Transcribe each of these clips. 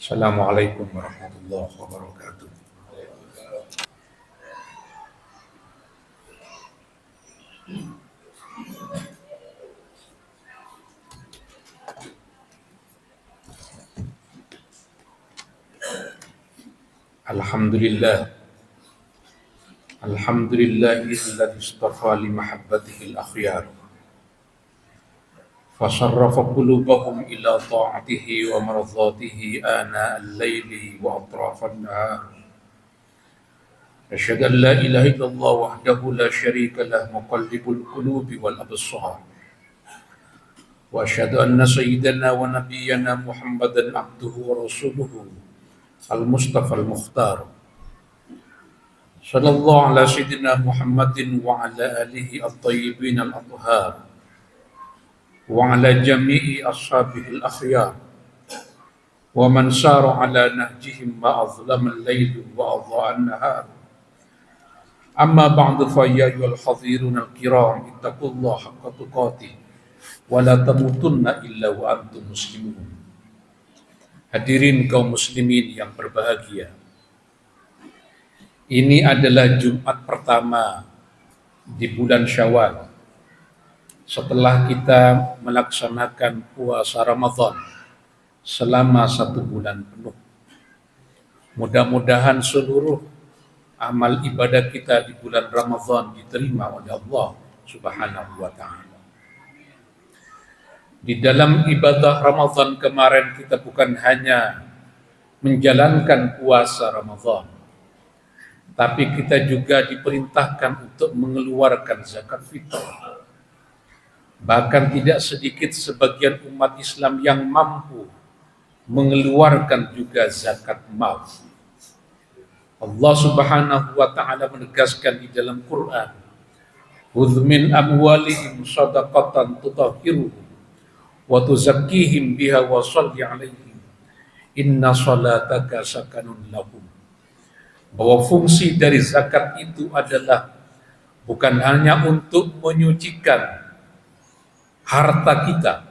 Assalamualaikum warahmatullahi wabarakatuh. Alhamdulillah. Alhamdulillahilladzi istafa li mahabbatihi al-akhyar. Fasarrafa qulubahum ila ta'atihi wa maradhatihi ana al-laili wa atrafan nahar. Asyhadu an la ilaha illallah wahdahu la syarika lah muqallibul qulubi wal absar. Wa asyhadu anna sayyidana wa nabiyyana Muhammadan abduhu wa rasuluhu al-Mustafa al-Mukhtar. Sallallahu ala sayyidina Muhammadin wa ala alihi at-tayyibin al-athhar wa ala jami'i ashabihi al-akhyar wa man sara ala nahjihim ma azlama al-layl wa adha'a an-nahar. Amma ba'du fa ya ayyuhal hadhirun al-kiram ittaqullaha haqqa tuqatih wa la tamutunna illa wa antum muslimun. Hadirin kaum muslimin yang berbahagia, ini adalah Jumat pertama di bulan Syawal setelah kita melaksanakan puasa Ramadan selama 1 bulan penuh. Mudah-mudahan seluruh amal ibadah kita di bulan Ramadan diterima oleh Allah Subhanahu wa Ta'ala. Di dalam ibadah Ramadan kemarin kita bukan hanya menjalankan puasa Ramadan, tapi kita juga diperintahkan untuk mengeluarkan zakat fitrah. Bahkan tidak sedikit sebagian umat Islam yang mampu mengeluarkan juga zakat mal. Allah Subhanahu wa Ta'ala menegaskan di dalam Quran, "Khudz min amwalihim shadaqatan tutahhiruhum wa tuzakkihim biha wa shalli 'alaihim inna salataka sakanun lahum." Bahwa fungsi dari zakat itu adalah bukan hanya untuk menyucikan harta kita,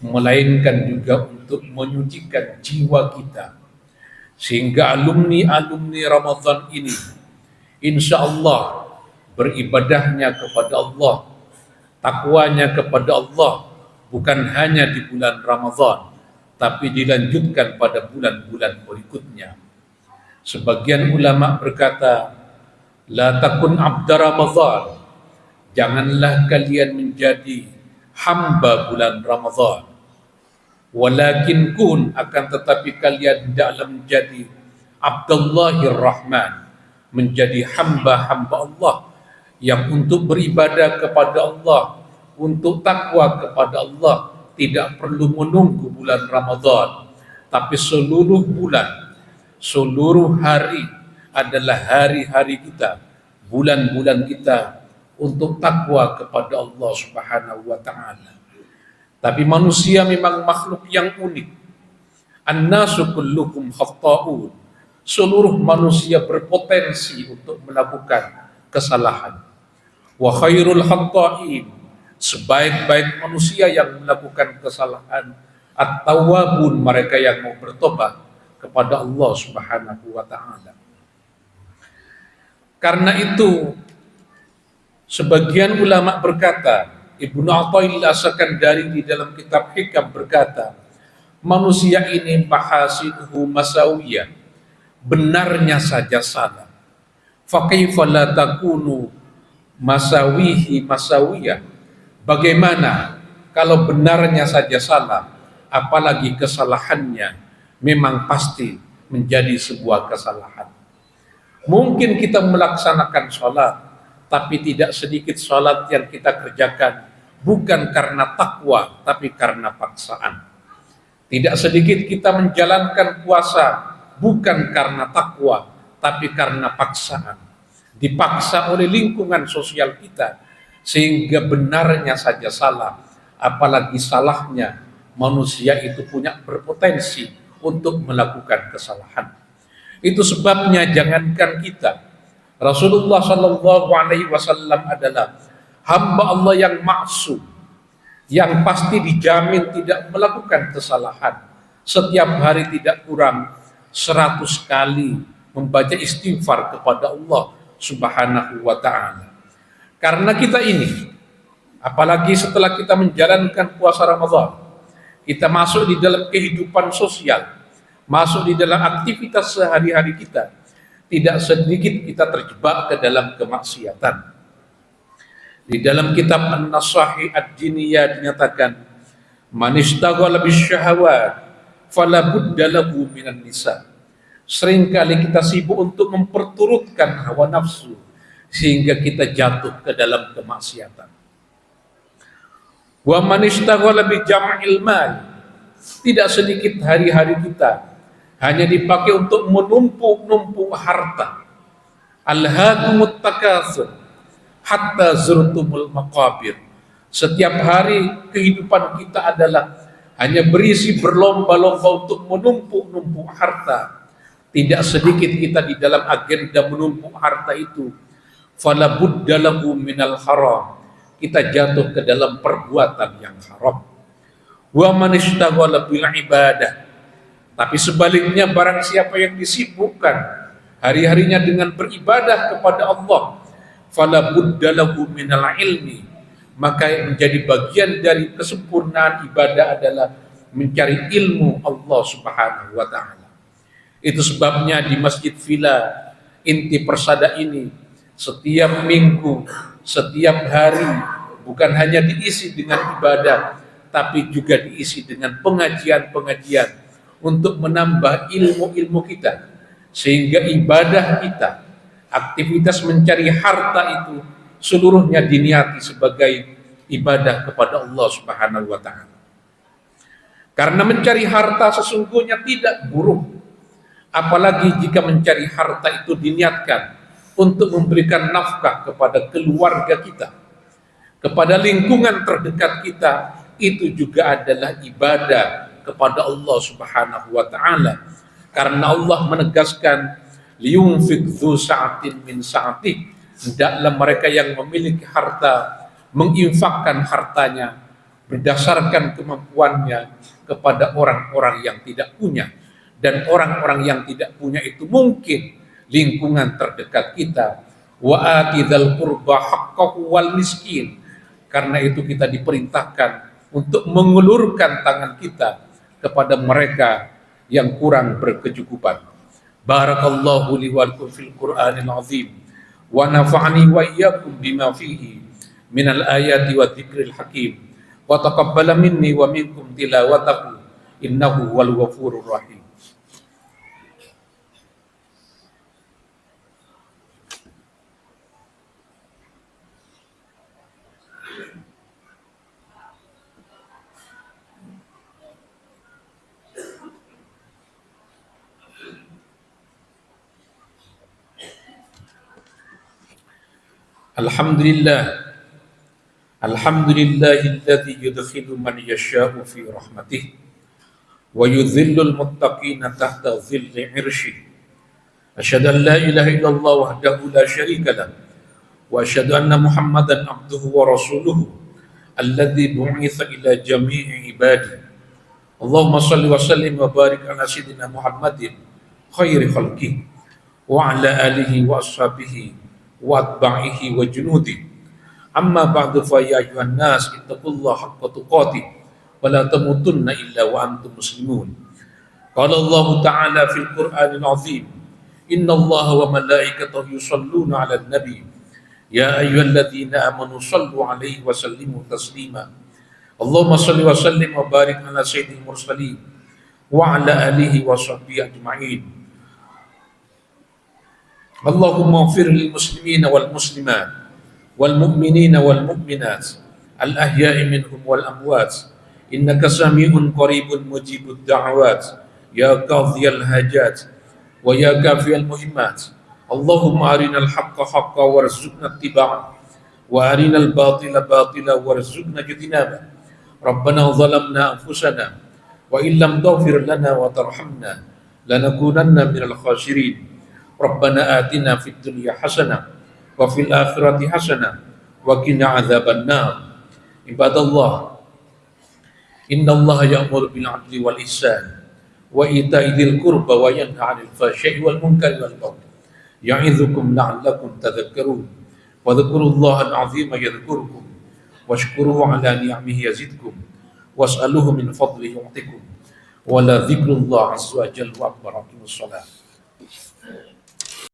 melainkan juga untuk menyucikan jiwa kita, sehingga alumni Ramadan ini insya Allah beribadahnya kepada Allah, takwanya kepada Allah bukan hanya di bulan Ramadan, tapi dilanjutkan pada bulan-bulan berikutnya. Sebagian ulama berkata, la takun abda Ramadan, janganlah kalian menjadi hamba bulan Ramadan, walakin kun, akan tetapi kalian hendaklah menjadi Abdullahir Rahman, menjadi hamba-hamba Allah yang untuk beribadah kepada Allah, untuk takwa kepada Allah, tidak perlu menunggu bulan Ramadan, tapi seluruh bulan, seluruh hari adalah hari-hari kita, bulan-bulan kita untuk takwa kepada Allah Subhanahu wa Ta'ala. Tapi manusia memang makhluk yang unik. An-nasu kulluhum khatta'un. Seluruh manusia berpotensi untuk melakukan kesalahan. Wa khairul khatta'in, sebaik-baik manusia yang melakukan kesalahan, at-tawwabun, mereka yang mau bertobat kepada Allah Subhanahu wa Ta'ala. Karena itu sebagian ulama berkata, Ibnu Athaillah As-Sakandari di dalam kitab Hikam berkata, manusia ini mahasinuhu masawiyah, benarnya saja salah. Fa kaifa la takunu masawihi masawiyah, bagaimana kalau benarnya saja salah, apalagi kesalahannya memang pasti menjadi sebuah kesalahan. Mungkin kita melaksanakan sholat, tapi tidak sedikit sholat yang kita kerjakan bukan karena takwa, tapi karena paksaan. Tidak sedikit kita menjalankan puasa bukan karena takwa, tapi karena paksaan. Dipaksa oleh lingkungan sosial kita, sehingga benarnya saja salah, apalagi salahnya manusia itu punya berpotensi untuk melakukan kesalahan. Itu sebabnya jangankan kita, Rasulullah Shallallahu Alaihi Wasallam adalah hamba Allah yang maksum, yang pasti dijamin tidak melakukan kesalahan. setiap hari tidak kurang 100 kali membaca istighfar kepada Allah Subhanahu wa ta'ala. Karena kita ini, apalagi setelah kita menjalankan puasa Ramadan, kita masuk di dalam kehidupan sosial, masuk di dalam aktivitas sehari-hari kita, tidak sedikit kita terjebak ke dalam kemaksiatan. Di dalam kitab An-Nasahi Ad-Diniyah dinyatakan, man ishtaghala bisyahawat fala budda lahu minan nisa. Seringkali kita sibuk untuk memperturutkan hawa nafsu sehingga kita jatuh ke dalam kemaksiatan. Wa man ishtaghala bi jam'il mal, tidak sedikit hari-hari kita hanya dipakai untuk menumpuk-numpuk harta. Alhaakumut takatsur hatta zurtumul maqabir. Setiap hari kehidupan kita adalah hanya berisi berlomba-lomba untuk menumpuk-numpuk harta. Tidak sedikit kita di dalam agenda menumpuk harta itu. Fala budda lahu minal haram. Kita jatuh ke dalam perbuatan yang haram. Wa man ishtaghala bil ibadah. Tapi sebaliknya, barang siapa yang disibukkan hari-harinya dengan beribadah kepada Allah, fala budda lahu minal ilmi, maka menjadi bagian dari kesempurnaan ibadah adalah mencari ilmu Allah Subhanahu wa ta'ala. Itu sebabnya di Masjid Villa Inti Persada ini setiap minggu, setiap hari bukan hanya diisi dengan ibadah, tapi juga diisi dengan pengajian-pengajian untuk menambah ilmu-ilmu kita, sehingga ibadah kita, aktivitas mencari harta itu seluruhnya diniati sebagai ibadah kepada Allah Subhanahu wa ta'ala. Karena mencari harta sesungguhnya tidak buruk, apalagi jika mencari harta itu diniatkan untuk memberikan nafkah kepada keluarga kita, kepada lingkungan terdekat kita, itu juga adalah ibadah kepada Allah Subhanahu wa ta'ala. Karena Allah menegaskan, liyunfik dzu sa'atin min sa'atih, hendaklah mereka yang memiliki harta menginfakkan hartanya berdasarkan kemampuannya kepada orang-orang yang tidak punya. Dan orang-orang yang tidak punya itu mungkin lingkungan terdekat kita. Wa atidzal qurba haqqahu wal miskin. Karena itu kita diperintahkan untuk mengulurkan tangan kita kepada mereka yang kurang berkecukupan. Barakallahu li wa lakum fil Qur'anil azim wa nafa'ani wa iyyakum bima fihi minal ayati wa dzikril hakim wa taqabbala minni wa minkum tilawatahu innahu wal ghafurur rahim. Alhamdulillahilladzi yudkhilu man yasha'u fi rahmatihi wa yudhillul muttaqina tahta dhilli 'irsyihi. Asyhadu an la ilaha illallah wahdahu la syarika lahu wa asyhadu anna Muhammadan abduhu wa rasuluhu alladzi bu'itsa ila jami'i ibadi. Allahumma shalli wa sallim wa barik ala sayyidina Muhammadin khairi khalqi wa ala alihi wa ashabihi wa atba'ihi wa junudi. Amma ba'du, fa ya ayyuhan nas ittaqullaha haqqa tuqatih wa la tamutunna illa wa antum muslimun. Qala Allah ta'ala fil Qur'anil azim, innallaha wa malaikatahu yusholluna 'alan nabi ya ayyuhalladzina amanu shallu 'alaihi wa sallimu taslima. Allahumma shalli wa sallim wa barik ala sayyidil mursalin wa ala alihi wa sahbihi ajma'in. Allahumma ighfir lil muslimina wal muslimat wal mu'minina wal mu'minat al ahya'i minhum wal amwat innaka sami'un qaribun mujibud da'awat ya qadhiyal hajat wa ya kafiyal muhimmat. Allahumma arinal haqqa haqqan warzuqna ittiba'ah wa arinal batila batila warzuqna ijtinabah. Rabbana zalamna anfusana wa illam taghfir lana wa tarhamna lanakunanna minal khasirin. Rabbana atina fid dunya hasanah wa fil akhirati hasanah wa qina adzaban nar. Ibadallah, innallaha ya'muru bil 'adli wal ihsan wa ita'i dzil qurba wa yanha 'anil fahsya'i wal munkari wal baghi ya'idzukum la'allakum tadhakkarun wa dhkurullaha al-'azima yadhkurkum washkuruhu 'ala ni'amihi yazidkum was'aluhu min fadlihi yu'tikum wa la dzikrullahi 'azza wa jalla akbar. Aqimus shalah.